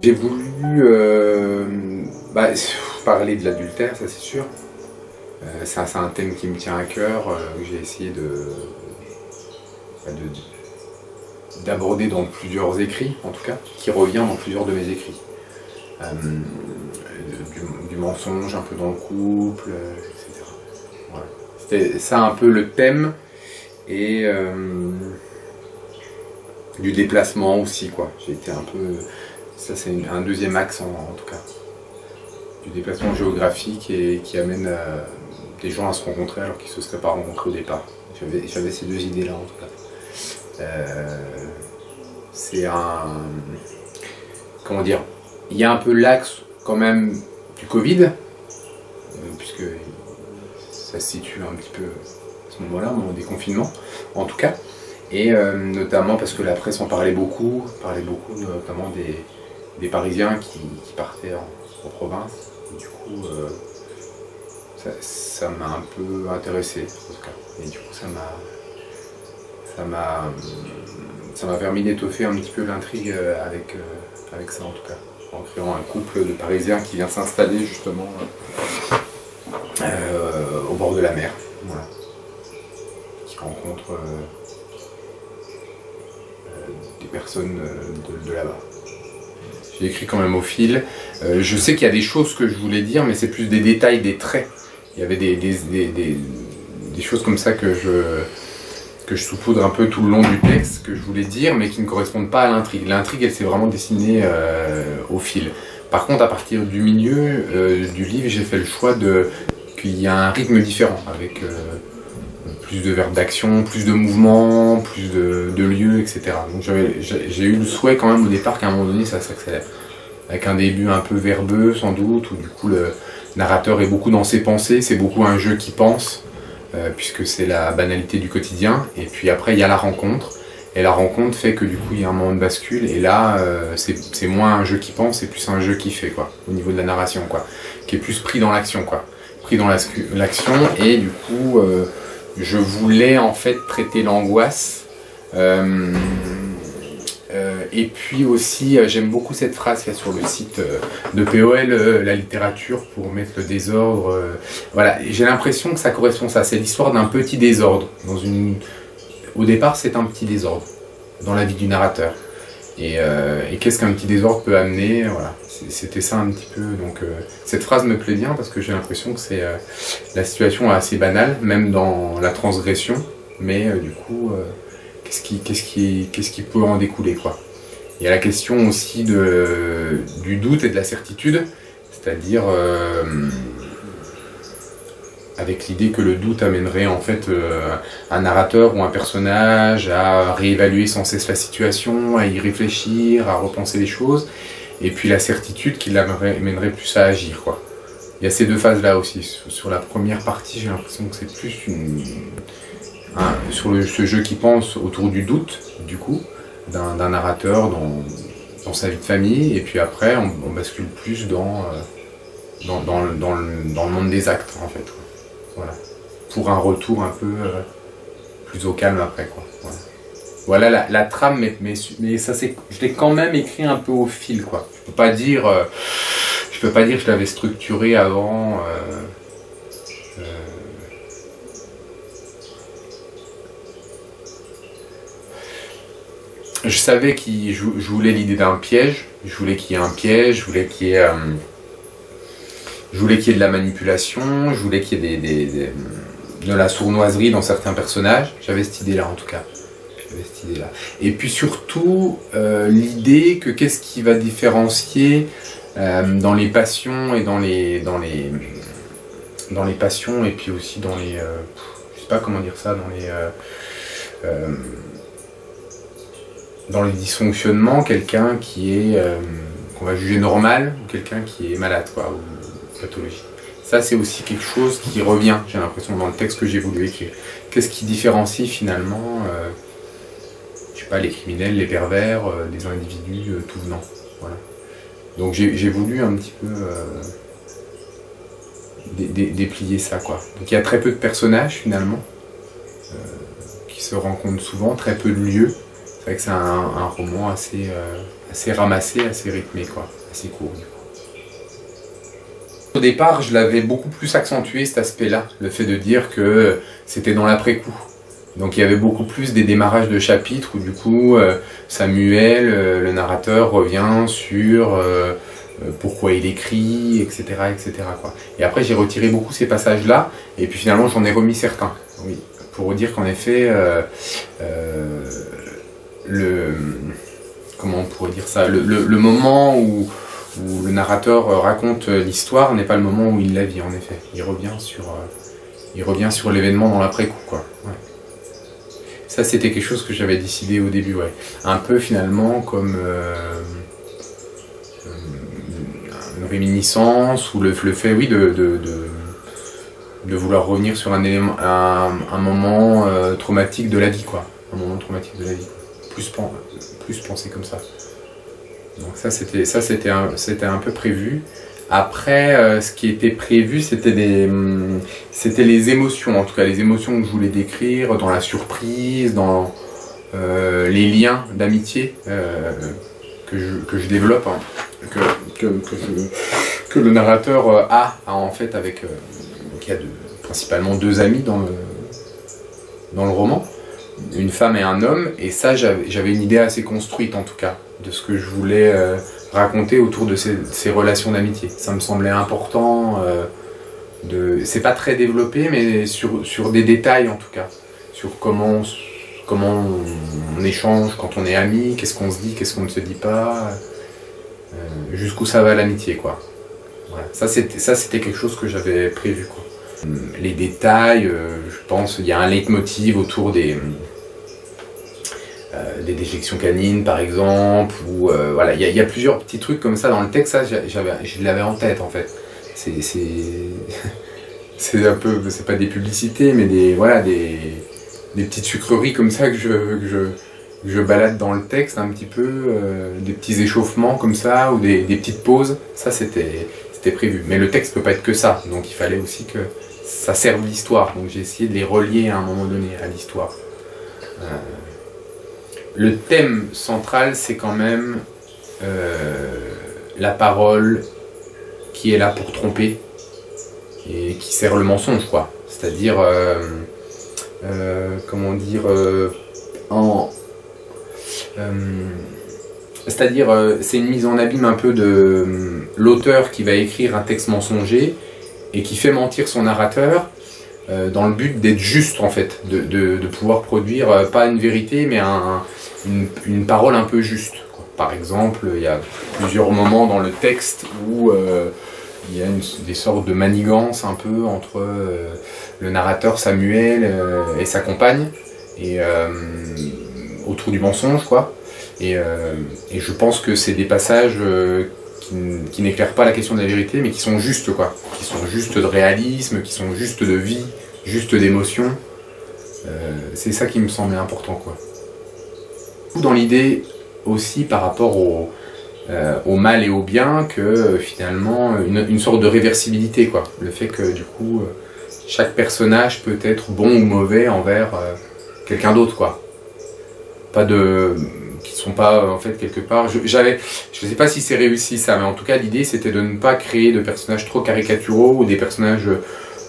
J'ai voulu parler de l'adultère, ça c'est sûr. C'est un thème qui me tient à cœur, que j'ai essayé d'aborder dans plusieurs écrits, en tout cas, qui revient dans plusieurs de mes écrits. Du mensonge un peu dans le couple, etc. Voilà. C'était ça un peu le thème, et du déplacement aussi, quoi. J'ai été un peu... Ça c'est un deuxième axe en tout cas. Du déplacement géographique et qui amène des gens à se rencontrer alors qu'ils ne se seraient pas rencontrés au départ. J'avais ces deux idées-là en tout cas. C'est un... Comment dire? Il y a un peu l'axe quand même du Covid, puisque ça se situe un petit peu à ce moment-là, au moment des confinements, en tout cas. Et notamment parce que la presse en parlait beaucoup notamment des Parisiens qui partaient en province. Et du coup, ça m'a un peu intéressé, en tout cas. Et du coup, ça m'a permis d'étoffer un petit peu l'intrigue avec ça, en tout cas. En créant un couple de Parisiens qui vient s'installer justement au bord de la mer. Voilà. Qui rencontre des personnes de là-bas. J'ai écrit quand même au fil. Je sais qu'il y a des choses que je voulais dire, mais c'est plus des détails, des traits. Il y avait des choses comme ça que je saupoudre un peu tout le long du texte, que je voulais dire, mais qui ne correspondent pas à l'intrigue. L'intrigue, elle s'est vraiment dessinée au fil. Par contre, à partir du milieu du livre, j'ai fait le choix qu'il y a un rythme différent, avec plus de verbes d'action, plus de mouvements, plus de lieux, etc. Donc j'ai eu le souhait quand même au départ qu'à un moment donné ça s'accélère. Avec un début un peu verbeux sans doute, où du coup le narrateur est beaucoup dans ses pensées, c'est beaucoup un jeu qui pense, puisque c'est la banalité du quotidien. Et puis après il y a la rencontre, et la rencontre fait que du coup il y a un moment de bascule, et là c'est moins un jeu qui pense, c'est plus un jeu qui fait, quoi, au niveau de la narration, quoi, qui est plus pris dans l'action, quoi. Pris dans l'action, et du coup... je voulais en fait traiter l'angoisse. Et puis aussi, j'aime beaucoup cette phrase qu'il y a sur le site de POL, la littérature pour mettre le désordre. Voilà, j'ai l'impression que ça correspond à ça. C'est l'histoire d'un petit désordre. Au départ, c'est un petit désordre dans la vie du narrateur. Et qu'est-ce qu'un petit désordre peut amener? Voilà, c'était ça un petit peu. Donc cette phrase me plaît bien parce que j'ai l'impression que c'est la situation est assez banale, même dans la transgression. Mais du coup, qu'est-ce qui peut en découler, quoi? Il y a la question aussi du doute et de la certitude, c'est-à-dire avec l'idée que le doute amènerait en fait un narrateur ou un personnage à réévaluer sans cesse la situation, à y réfléchir, à repenser les choses, et puis la certitude qui l'amènerait plus à agir, quoi. Il y a ces deux phases-là aussi. Sur la première partie, j'ai l'impression que c'est plus ce jeu qui pense autour du doute, du coup, d'un narrateur dans sa vie de famille, et puis après on bascule plus dans le monde des actes, en fait. Voilà. Pour un retour un peu plus au calme après, quoi. Voilà la trame, mais ça je l'ai quand même écrit un peu au fil, quoi. Je peux pas dire que je l'avais structuré avant. Je savais que je voulais l'idée d'un piège. Je voulais qu'il y ait un piège. Je voulais qu'il y ait de la manipulation, je voulais qu'il y ait de la sournoiserie dans certains personnages. J'avais cette idée-là, en tout cas. Et puis surtout, l'idée que qu'est-ce qui va différencier dans les passions et dans les passions, et puis aussi dans les... je sais pas comment dire ça, dans les dysfonctionnements, quelqu'un qui est... qu'on va juger normal, ou quelqu'un qui est malade, quoi, ou pathologie. Ça, c'est aussi quelque chose qui revient, j'ai l'impression, dans le texte que j'ai voulu écrire. Qu'est-ce qui différencie finalement, je sais pas, les criminels, les pervers, des individus tout venant. Voilà. Donc j'ai voulu un petit peu déplier ça, quoi. Donc il y a très peu de personnages finalement qui se rencontrent souvent, très peu de lieux. C'est vrai que c'est un roman assez assez ramassé, assez rythmé, quoi, assez court. Au départ, je l'avais beaucoup plus accentué cet aspect-là, le fait de dire que c'était dans l'après-coup. Donc il y avait beaucoup plus des démarrages de chapitres où du coup Samuel, le narrateur, revient sur pourquoi il écrit, etc. etc. quoi. Et après j'ai retiré beaucoup ces passages-là, et puis finalement j'en ai remis certains. Oui, pour dire qu'en effet, comment on pourrait dire ça, le moment où le narrateur raconte l'histoire n'est pas le moment où il la vit, en effet. Il revient sur l'événement dans l'après-coup, quoi. Ouais. Ça, c'était quelque chose que j'avais décidé au début, ouais. Un peu, finalement, comme une réminiscence, ou le fait, oui, de vouloir revenir sur un moment traumatique de la vie, quoi. Un moment traumatique de la vie. Plus penser comme ça. Donc c'était un peu prévu. Après, ce qui était prévu, c'était les émotions, en tout cas les émotions que je voulais décrire, dans la surprise, dans les liens d'amitié que je développe, hein, que le narrateur a en fait avec, qui a principalement deux amis dans le roman, une femme et un homme, et ça j'avais une idée assez construite en tout cas, de ce que je voulais raconter autour de ces relations d'amitié. Ça me semblait important, c'est pas très développé, mais sur des détails en tout cas, sur comment on échange quand on est amis, qu'est-ce qu'on se dit, qu'est-ce qu'on ne se dit pas, jusqu'où ça va l'amitié, quoi. Voilà. Ça c'était quelque chose que j'avais prévu, quoi. Les détails, je pense, il y a un leitmotiv autour des déjections canines par exemple, ou voilà, il y a plusieurs petits trucs comme ça dans le texte. Ça je l'avais en tête en fait. C'est un peu, c'est pas des publicités, mais des petites sucreries comme ça que je balade dans le texte un petit peu, des petits échauffements comme ça, ou des petites pauses. Ça c'était prévu, mais le texte peut pas être que ça, donc il fallait aussi que ça serve l'histoire, donc j'ai essayé de les relier à un moment donné à l'histoire. Le thème central, c'est quand même la parole qui est là pour tromper et qui sert le mensonge, quoi. C'est-à-dire, comment dire, c'est-à-dire, c'est une mise en abîme un peu de l'auteur qui va écrire un texte mensonger et qui fait mentir son narrateur dans le but d'être juste, en fait, de pouvoir produire pas une vérité, mais une parole un peu juste, quoi. Par exemple, il y a plusieurs moments dans le texte où il y a des sortes de manigances un peu entre le narrateur Samuel et sa compagne, et autour du mensonge, quoi. Et je pense que c'est des passages qui n'éclairent pas la question de la vérité, mais qui sont justes, quoi. Qui sont justes de réalisme, qui sont justes de vie, justes d'émotion. C'est ça qui me semblait important, quoi. Dans l'idée aussi par rapport au mal et au bien, que finalement une sorte de réversibilité, quoi. Le fait que du coup chaque personnage peut être bon ou mauvais envers quelqu'un d'autre, quoi. Qui sont pas en fait quelque part. Je sais pas si c'est réussi ça, mais en tout cas l'idée c'était de ne pas créer de personnages trop caricaturaux ou des personnages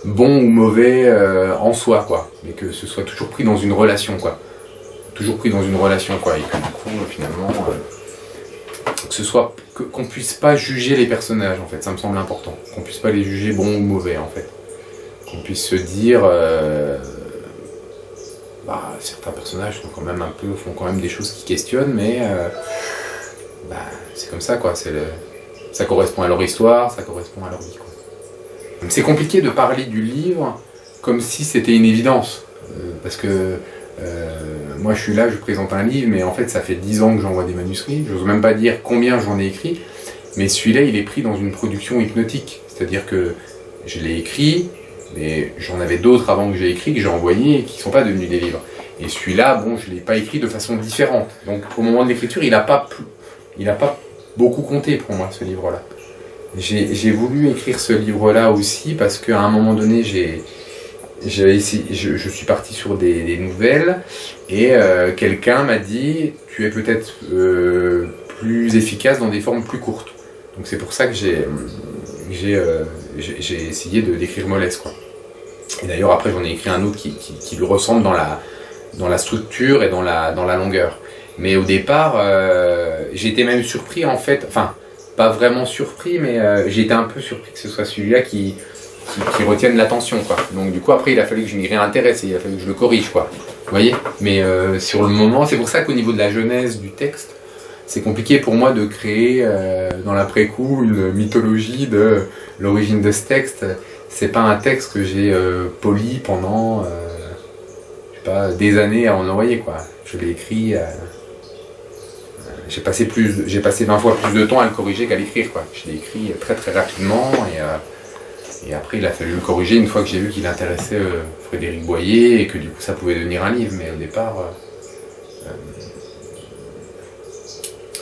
bons ou mauvais en soi, quoi. Mais que ce soit toujours pris dans une relation, quoi. Toujours pris dans une relation, quoi. Et que du coup finalement qu'on puisse pas juger les personnages, en fait. Ça me semble important. Qu'on puisse pas les juger bons ou mauvais, en fait. Qu'on puisse se dire certains personnages font quand même des choses qui questionnent, mais c'est comme ça, quoi. Ça correspond à leur histoire, ça correspond à leur vie, quoi. C'est compliqué de parler du livre comme si c'était une évidence, parce que moi je suis là, je présente un livre, mais en fait ça fait 10 ans que j'envoie des manuscrits, j'ose même pas dire combien j'en ai écrit, mais celui-là il est pris dans une production hypnotique, c'est-à-dire que je l'ai écrit, mais j'en avais d'autres avant que j'ai écrit, que j'ai envoyés et qui ne sont pas devenus des livres. Et celui-là, bon, je ne l'ai pas écrit de façon différente. Donc au moment de l'écriture, il n'a pas beaucoup compté pour moi, ce livre-là. J'ai voulu écrire ce livre-là aussi parce qu'à un moment donné, je suis parti sur des nouvelles et quelqu'un m'a dit « Tu es peut-être plus efficace dans des formes plus courtes. Donc c'est pour ça que j'ai essayé d'écrire Mollès, quoi. Et d'ailleurs après j'en ai écrit un autre qui lui ressemble dans la structure et dans la longueur. Mais au départ, j'ai été même surpris en fait, enfin pas vraiment surpris, mais j'ai été un peu surpris que ce soit celui-là qui retienne l'attention, quoi. Donc du coup après il a fallu que je m'y réintéresse et il a fallu que je le corrige, quoi. Vous voyez? Mais sur le moment, c'est pour ça qu'au niveau de la genèse du texte, c'est compliqué pour moi de créer dans l'après-coup une mythologie de l'origine de ce texte. C'est pas un texte que j'ai poli pendant je sais pas, des années à en envoyer, quoi. Je l'ai écrit, j'ai passé 20 fois plus de temps à le corriger qu'à l'écrire, quoi. Je l'ai écrit très très rapidement et après il a fallu le corriger une fois que j'ai vu qu'il intéressait Frédéric Boyer et que du coup ça pouvait devenir un livre. Mais au départ,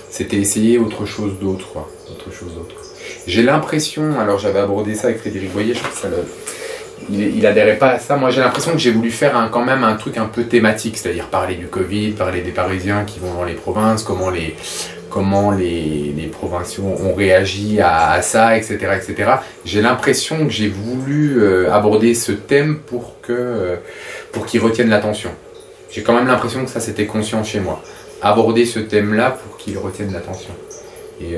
c'était essayer autre chose d'autre, quoi. J'ai l'impression, alors j'avais abordé ça avec Frédéric Boyer, je pense que il adhérait pas à ça. Moi j'ai l'impression que j'ai voulu faire quand même un truc un peu thématique, c'est-à-dire parler du Covid, parler des Parisiens qui vont dans les provinces, comment les provinciaux ont réagi à ça, etc. etc. J'ai l'impression que j'ai voulu aborder ce thème pour qu'il retienne l'attention. J'ai quand même l'impression que ça c'était conscient chez moi. Aborder ce thème-là pour qu'il retienne l'attention. Et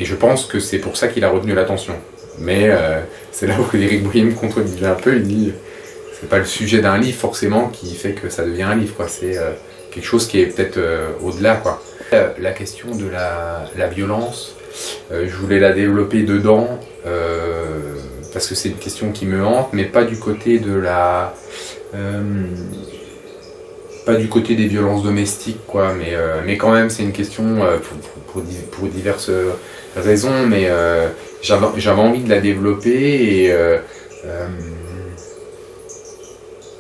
je pense que c'est pour ça qu'il a retenu l'attention. Mais c'est là où Frédéric Boyer me contredisait un peu, il dit c'est pas le sujet d'un livre forcément qui fait que ça devient un livre, quoi. C'est quelque chose qui est peut-être au-delà, quoi. La question de la violence, je voulais la développer dedans parce que c'est une question qui me hante, mais pas du côté de pas du côté des violences domestiques, quoi, mais quand même c'est une question pour diverses raisons, mais j'avais envie de la développer et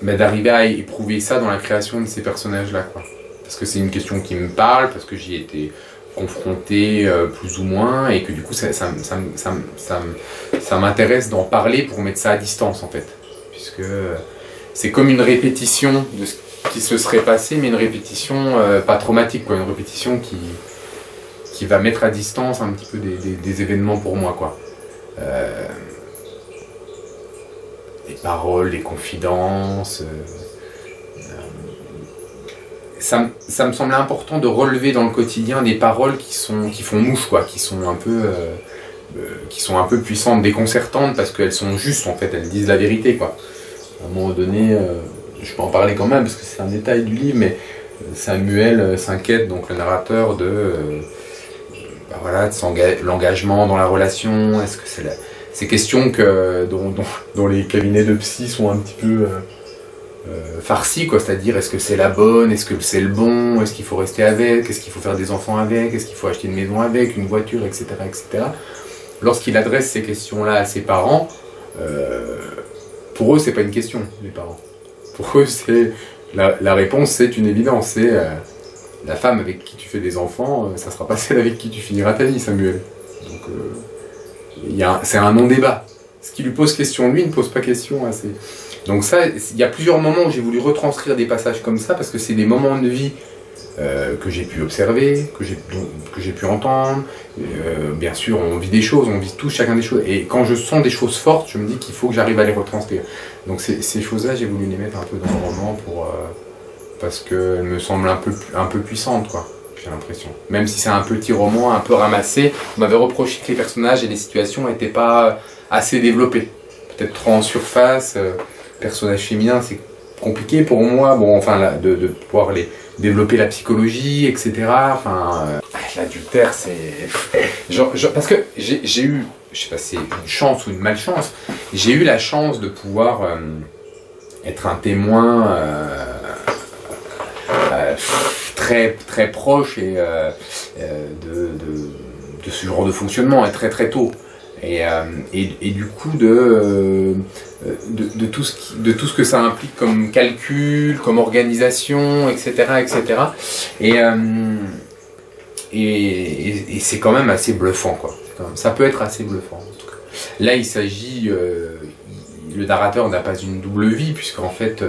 d'arriver à éprouver ça dans la création de ces personnages-là, quoi. Parce que c'est une question qui me parle, parce que j'y ai été confronté plus ou moins, et que du coup ça m'intéresse d'en parler pour mettre ça à distance, en fait. Puisque c'est comme une répétition de ce qui se serait passé, mais une répétition pas traumatique, quoi, une répétition qui va mettre à distance un petit peu des événements pour moi, quoi. Les paroles, les confidences. Ça me semblait important de relever dans le quotidien des paroles qui font mouche, quoi, qui sont un peu puissantes, déconcertantes, parce qu'elles sont justes, en fait, elles disent la vérité, quoi. À un moment donné, je peux en parler quand même parce que c'est un détail du livre, mais Samuel s'inquiète, donc le narrateur, de l'engagement dans la relation. Est-ce que c'est ces questions dont les cabinets de psy sont un petit peu farcis, quoi, c'est-à-dire est-ce que c'est la bonne, est-ce que c'est le bon, est-ce qu'il faut rester avec, est-ce qu'il faut faire des enfants avec, est-ce qu'il faut acheter une maison avec, une voiture, etc. etc. Lorsqu'il adresse ces questions-là à ses parents, pour eux c'est pas une question, les parents. Pour eux c'est la réponse, c'est une évidence, c'est la femme avec qui tu fais des enfants, ça sera pas celle avec qui tu finiras ta vie, Samuel. Donc c'est un non-débat. Ce qui lui pose question, lui, ne pose pas question à ses... Donc ça, il y a plusieurs moments où j'ai voulu retranscrire des passages comme ça, parce que c'est des moments de vie que j'ai pu observer, que j'ai pu entendre. Bien sûr, on vit des choses, on vit tous chacun des choses. Et quand je sens des choses fortes, je me dis qu'il faut que j'arrive à les retranscrire. Donc ces choses-là, j'ai voulu les mettre un peu dans le roman parce qu'elles me semblent un peu puissantes, quoi. J'ai l'impression. Même si c'est un petit roman, un peu ramassé, on m'avait reproché que les personnages et les situations n'étaient pas assez développés. Peut-être trop en surface. Personnage féminin, c'est compliqué pour moi, de pouvoir développer la psychologie, etc. L'adultère, c'est... parce que j'ai eu, je sais pas si c'est une chance ou une malchance, j'ai eu la chance de pouvoir être un témoin très, très proche et, de ce genre de fonctionnement, et très très tôt. Et du coup de tout ce que ça implique comme calcul, comme organisation, etc. etc. Et c'est quand même assez bluffant, quoi. Ça peut être assez bluffant, en tout cas. Là il s'agit, le narrateur n'a pas une double vie, puisqu'en fait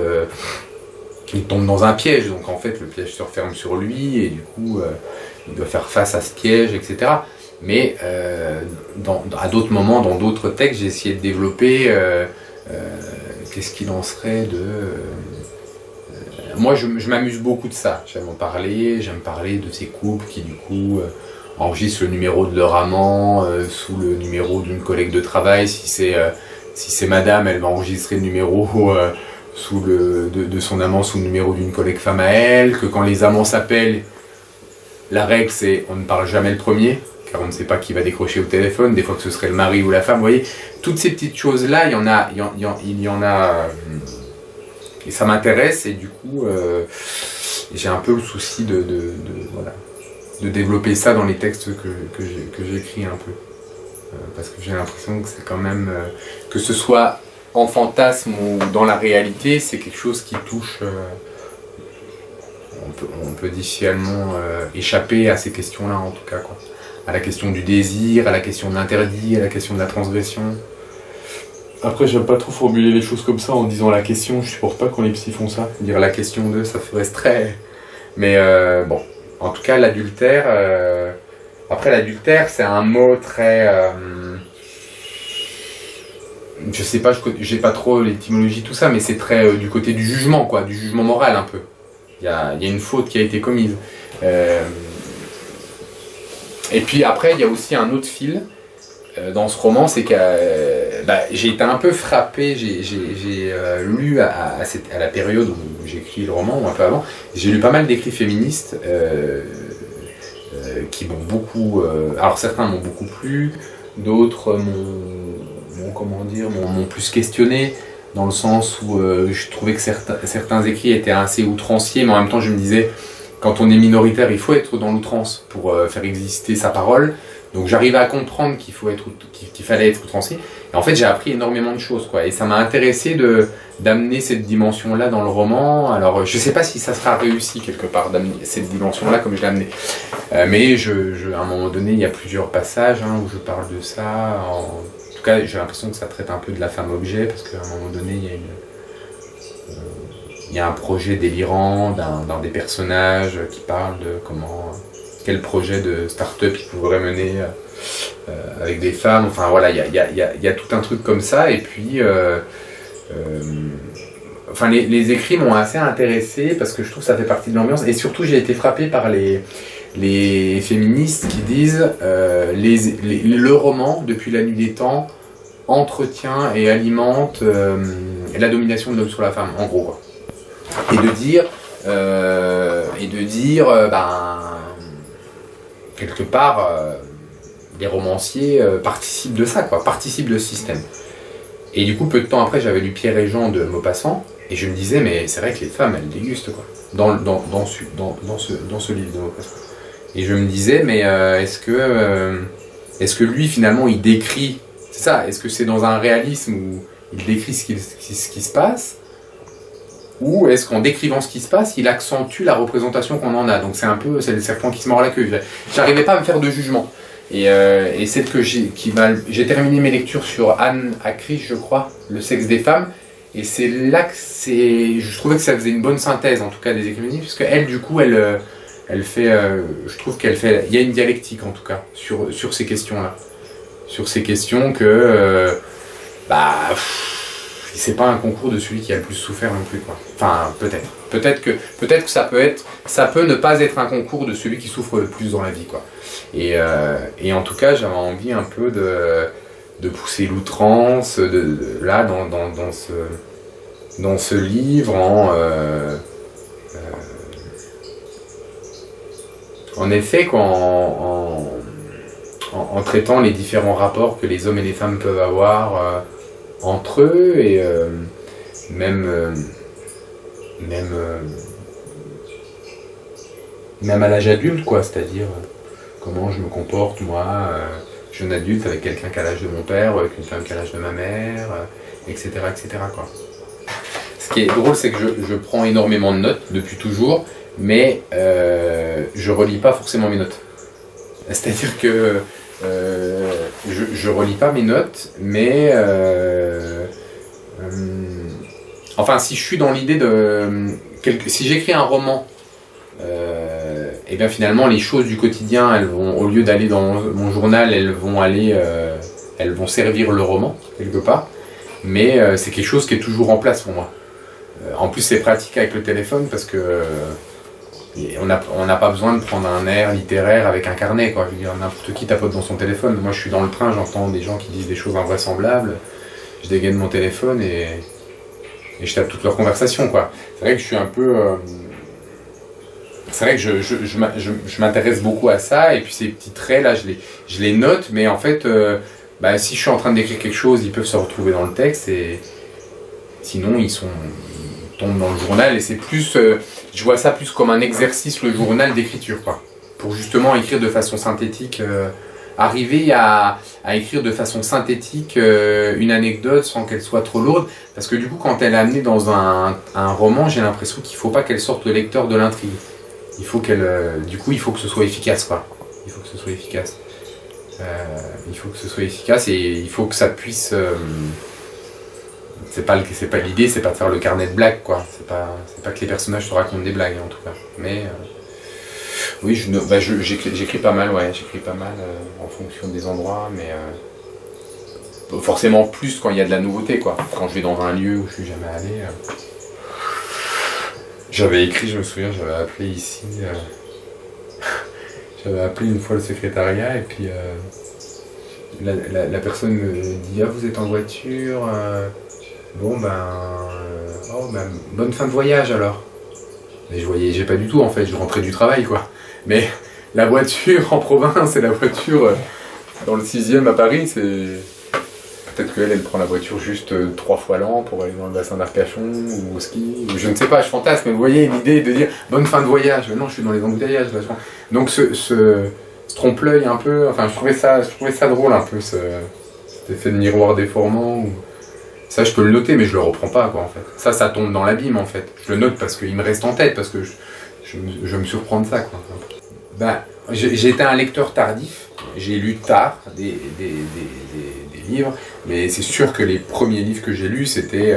il tombe dans un piège, donc en fait le piège se referme sur lui, et du coup il doit faire face à ce piège, etc. Mais à d'autres moments, dans d'autres textes, j'ai essayé de développer qu'est-ce qu'il en serait de... moi, je m'amuse beaucoup de ça. J'aime en parler, j'aime parler de ces couples qui, du coup, enregistrent le numéro de leur amant sous le numéro d'une collègue de travail. Si c'est madame, elle va enregistrer le numéro de son amant sous le numéro d'une collègue femme à elle. Que quand les amants s'appellent, la règle, c'est on ne parle jamais le premier, car on ne sait pas qui va décrocher au téléphone. Des fois que ce serait le mari ou la femme. Vous voyez, toutes ces petites choses-là, il y en a et ça m'intéresse, et du coup, j'ai un peu le souci voilà, de développer ça dans les textes que j'écris un peu. Parce que j'ai l'impression que c'est quand même, que ce soit en fantasme ou dans la réalité, c'est quelque chose qui touche, on peut difficilement échapper à ces questions-là en tout cas, quoi. À la question du désir, à la question de l'interdit, à la question de la transgression. Après, j'aime pas trop formuler les choses comme ça en disant la question, je supporte pas quand les psys font ça. Dire la question de, ça ferait très... Mais bon, en tout cas, l'adultère... Après, l'adultère, c'est un mot très... je sais pas, j'ai pas trop l'étymologie, tout ça, mais c'est très du côté du jugement, quoi, du jugement moral un peu. Il y a une faute qui a été commise. Et puis après, il y a aussi un autre fil dans ce roman, c'est que j'ai été un peu frappé, j'ai lu à la période où j'ai écrit le roman, ou un peu avant, j'ai lu pas mal d'écrits féministes qui m'ont beaucoup... alors certains m'ont beaucoup plu, d'autres m'ont plus questionné, dans le sens où je trouvais que certains écrits étaient assez outranciers, mais en même temps je me disais, quand on est minoritaire, il faut être dans l'outrance pour faire exister sa parole. Donc j'arrivais à comprendre qu'il fallait être outrancier. Et en fait, j'ai appris énormément de choses, quoi. Et ça m'a intéressé d'amener cette dimension-là dans le roman. Alors, je sais pas si ça sera réussi quelque part d'amener cette dimension-là comme je l'ai amené. Mais à un moment donné, il y a plusieurs passages où je parle de ça. En tout cas, j'ai l'impression que ça traite un peu de la femme-objet, parce qu'à un moment donné, il y a un projet délirant d'un des personnages qui parle de quel projet de start-up il pourrait mener avec des femmes. Enfin voilà, il y a tout un truc comme ça. Et puis, les écrits m'ont assez intéressé parce que je trouve que ça fait partie de l'ambiance. Et surtout, j'ai été frappé par les féministes qui disent le roman, depuis la nuit des temps, entretient et alimente la domination de l'homme sur la femme, en gros, quoi. Et de dire, quelque part, les romanciers participent de ça, quoi, participent de ce système. Et du coup, peu de temps après, j'avais lu Pierre et Jean de Maupassant, et je me disais, mais c'est vrai que les femmes, elles dégustent, quoi, dans ce livre de Maupassant. Et je me disais, mais est-ce que lui, finalement, il décrit, c'est ça, est-ce que c'est dans un réalisme où il décrit ce qui se passe, ou est-ce qu'en décrivant ce qui se passe, il accentue la représentation qu'on en a? Donc c'est le serpent qui se mord la queue. J'arrivais pas à me faire de jugement. Et c'est que j'ai terminé mes lectures sur Anne Acriche, je crois, Le sexe des femmes. Et c'est là que je trouvais que ça faisait une bonne synthèse, en tout cas, des écrits féministes, parce qu'elle, du coup, elle fait, je trouve il y a une dialectique, en tout cas, sur ces questions-là. Sur ces questions que, c'est pas un concours de celui qui a le plus souffert non plus, quoi. Enfin, peut-être. Peut-être que ça peut ne pas être un concours de celui qui souffre le plus dans la vie, quoi. Et en tout cas, j'avais envie un peu de pousser l'outrance, là, dans ce livre, en effet, en traitant les différents rapports que les hommes et les femmes peuvent avoir entre eux, et même à l'âge adulte, quoi, c'est-à-dire comment je me comporte, moi, jeune adulte, avec quelqu'un qui a l'âge de mon père, ou avec une femme qui a l'âge de ma mère, etc., quoi. Ce qui est drôle, c'est que je prends énormément de notes depuis toujours, mais je relis pas forcément mes notes. C'est-à-dire que je relis pas mes notes, mais enfin, si je suis dans l'idée si j'écris un roman et bien finalement les choses du quotidien, elles vont, au lieu d'aller dans mon journal, elles vont servir le roman, quelque part. Mais c'est quelque chose qui est toujours en place pour moi. En plus c'est pratique avec le téléphone parce que on n'a pas besoin de prendre un air littéraire avec un carnet, quoi. Je veux dire, n'importe qui tapote dans son téléphone. Moi je suis dans le train, j'entends des gens qui disent des choses invraisemblables, je dégaine mon téléphone et je tape toute leur conversation, quoi. C'est vrai que je suis un peu... c'est vrai que je m'intéresse beaucoup à ça, et puis ces petits traits là je les note, mais en fait si je suis en train d'écrire quelque chose, ils peuvent se retrouver dans le texte, et sinon ils tombent dans le journal, et c'est plus... je vois ça plus comme un exercice, le journal d'écriture, quoi. Pour justement écrire de façon synthétique, arriver à écrire de façon synthétique une anecdote sans qu'elle soit trop lourde, parce que du coup quand elle est amenée dans un roman, j'ai l'impression qu'il ne faut pas qu'elle sorte le lecteur de l'intrigue. Il faut du coup il faut que ce soit efficace, quoi. Il faut que ce soit efficace. Et il faut que ça puisse... c'est pas l'idée, c'est pas de faire le carnet de blagues, quoi. C'est pas que les personnages se racontent des blagues, en tout cas. Mais oui, j'écris pas mal, ouais. J'écris pas mal en fonction des endroits, mais forcément plus quand il y a de la nouveauté, quoi. Quand je vais dans un lieu où je suis jamais allé. J'avais écrit, je me souviens, j'avais appelé ici. J'avais appelé une fois le secrétariat, et puis la personne me dit « Ah, vous êtes en voiture bon bonne fin de voyage alors ». Mais je voyageais pas du tout, en fait, je rentrais du travail, quoi. Mais la voiture en province et la voiture dans le 6e à Paris, c'est... Peut-être qu'elle prend la voiture juste 3 fois l'an pour aller dans le bassin d'Arcachon ou au ski, ou je ne sais pas, je fantasme, mais vous voyez l'idée de dire bonne fin de voyage. Mais non, je suis dans les embouteillages là. Donc ce trompe-l'œil un peu, enfin je trouvais ça drôle un peu, cet effet de miroir déformant. Ça je peux le noter, mais je le reprends pas, quoi, en fait. Ça tombe dans l'abîme, en fait. Je le note parce qu'il me reste en tête, parce que je me surprends de ça, quoi. J'ai été un lecteur tardif, j'ai lu tard des livres, mais c'est sûr que les premiers livres que j'ai lus, c'était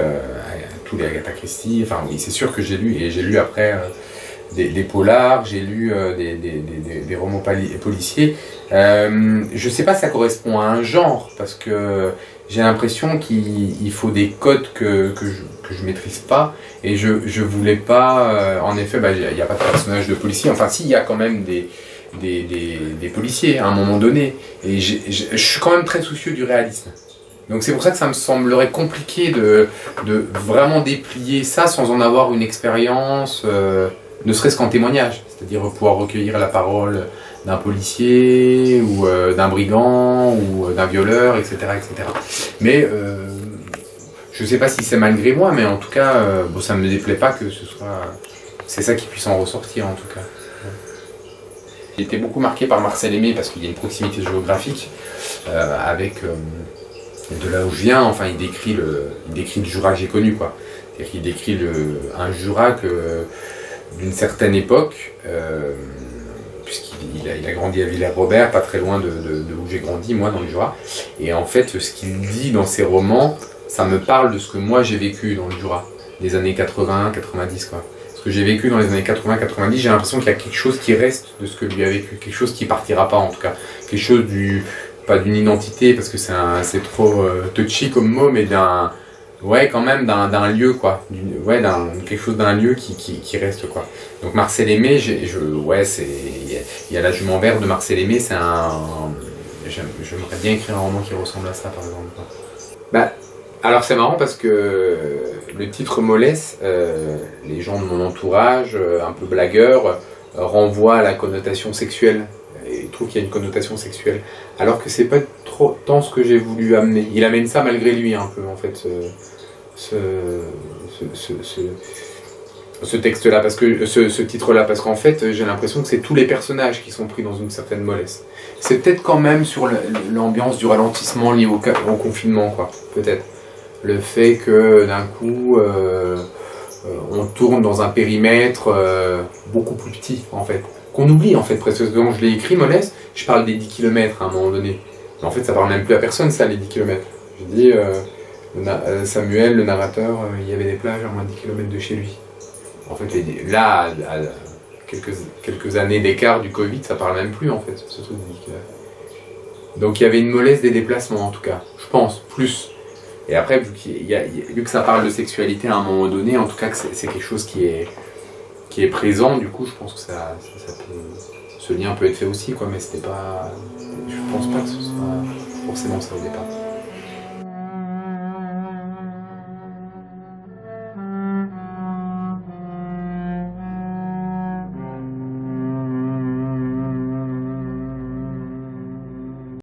tous les Agatha Christie, enfin oui, c'est sûr que j'ai lu, et j'ai lu après des polars, j'ai lu des romans policiers. Je sais pas si ça correspond à un genre, parce que j'ai l'impression qu'il faut des codes que je maîtrise pas, et je voulais pas, en effet, il n'y a pas de personnage de policier, enfin si, il y a quand même des policiers à un moment donné, et je suis quand même très soucieux du réalisme. Donc c'est pour ça que ça me semblerait compliqué de vraiment déplier ça sans en avoir une expérience, ne serait-ce qu'en témoignage, c'est-à-dire pouvoir recueillir la parole d'un policier, ou d'un brigand, ou d'un violeur, etc. etc. Mais je ne sais pas si c'est malgré moi, mais en tout cas, ça ne me déplaît pas que ce soit... C'est ça qui puisse en ressortir, en tout cas. J'ai été beaucoup marqué par Marcel Aimé parce qu'il y a une proximité géographique avec de là où je viens. Enfin, il décrit le Jura que j'ai connu, quoi. Il décrit un Jura d'une certaine époque, puisqu'il a grandi à Villers-Robert, pas très loin de où j'ai grandi, moi, dans le Jura. Et en fait, ce qu'il dit dans ses romans, ça me parle de ce que moi j'ai vécu dans le Jura, des années 80, 90, quoi. Que j'ai vécu dans les années 80-90, j'ai l'impression qu'il y a quelque chose qui reste de ce que lui a vécu, quelque chose qui partira pas, en tout cas, quelque chose pas d'une identité, parce que c'est trop touchy comme mot, mais quand même d'un lieu, quoi, quelque chose d'un lieu qui reste, quoi. Donc Marcel Aimé, il y a La Jument Verte de Marcel Aimé, j'aimerais bien écrire un roman qui ressemble à ça, par exemple. Alors c'est marrant parce que le titre Mollesse, les gens de mon entourage, un peu blagueurs, renvoient à la connotation sexuelle. Et ils trouvent qu'il y a une connotation sexuelle. Alors que c'est pas trop tant ce que j'ai voulu amener. Il amène ça malgré lui un peu, en fait, ce texte-là, parce que ce titre-là, parce qu'en fait j'ai l'impression que c'est tous les personnages qui sont pris dans une certaine mollesse. C'est peut-être quand même sur l'ambiance du ralentissement lié au confinement, quoi, peut-être. Le fait que d'un coup on tourne dans un périmètre beaucoup plus petit, en fait, qu'on oublie, en fait, presque. Quand je l'ai écrit, Mollesse, je parle des 10 km à un moment donné, mais en fait ça parle même plus à personne, ça, les 10 km. Je dis Samuel, le narrateur, il y avait des plages à moins de 10 km de chez lui. En fait, là, quelques années d'écart du Covid, ça parle même plus en fait, ce truc. Donc il y avait une mollesse des déplacements en tout cas, je pense, plus. Et après, vu que ça parle de sexualité à un moment donné, en tout cas que c'est quelque chose qui est présent, du coup je pense que ça peut, ce lien peut être fait aussi, quoi, mais c'était pas, je pense pas que ce soit forcément ça au départ.